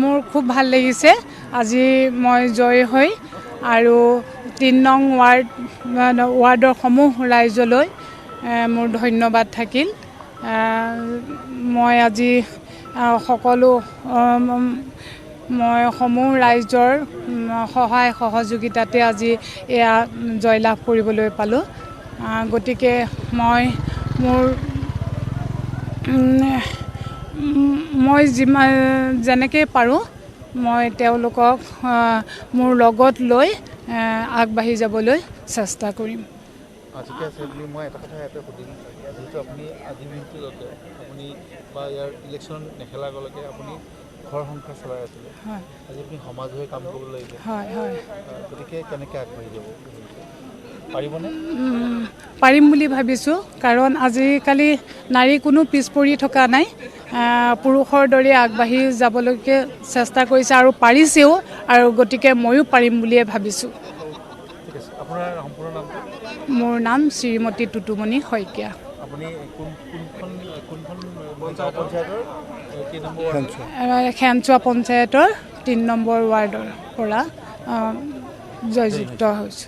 মোৰ খুব ভাল লাগিছে আজি মই জয় হৈ আৰু ৩ নং ৱাৰ্ডৰ সমূহ ৰাইজলৈ মোৰ ধন্যবাদ থাকিল। মই আজি সকলো মই সমূহ ৰাইজৰ সহায় সহযোগিতাতে আজি এয়া জয়লাভ কৰিবলৈ পালোঁ। গতিকে মই যেনেকৈ পাৰোঁ মই তেওঁলোকক মোৰ লগত লৈ আগবাঢ়ি যাবলৈ চেষ্টা কৰিম। ঠিকে আছে বুলি মই এটা কথা ইয়াতে সুধিম, যিহেতু আপুনি আজি দিনটোলৈকে আপুনি বা ইয়াৰ ইলেকশ্যন নেখেলালৈকে আপুনি ঘৰ সংসাৰ চলাই আছিলে, আজি আপুনি সমাজ হৈ কাম কৰিব লাগিব, গতিকে কেনেকৈ আগবাঢ়ি যাব পাৰিবনে? পাৰিম বুলি ভাবিছোঁ, কাৰণ আজিকালি নাৰী কোনো পিছ পৰি থকা নাই, পুৰুষৰ দৰে আগবাঢ়ি যাবলৈকে চেষ্টা কৰিছে আৰু পাৰিছেও, আৰু গতিকে ময়ো পাৰিম বুলিয়ে ভাবিছোঁ। ঠিক আছে, আপোনাৰ সম্পূৰ্ণ নামটো? মোৰ নাম শ্ৰীমতী টুটুমণি শইকীয়া। আপুনি কোনখন পঞ্চায়তৰ খেনচোৱা পঞ্চায়তৰ ৩ নম্বৰ ৱাৰ্ডৰ পৰা জয়যুক্ত হৈছোঁ।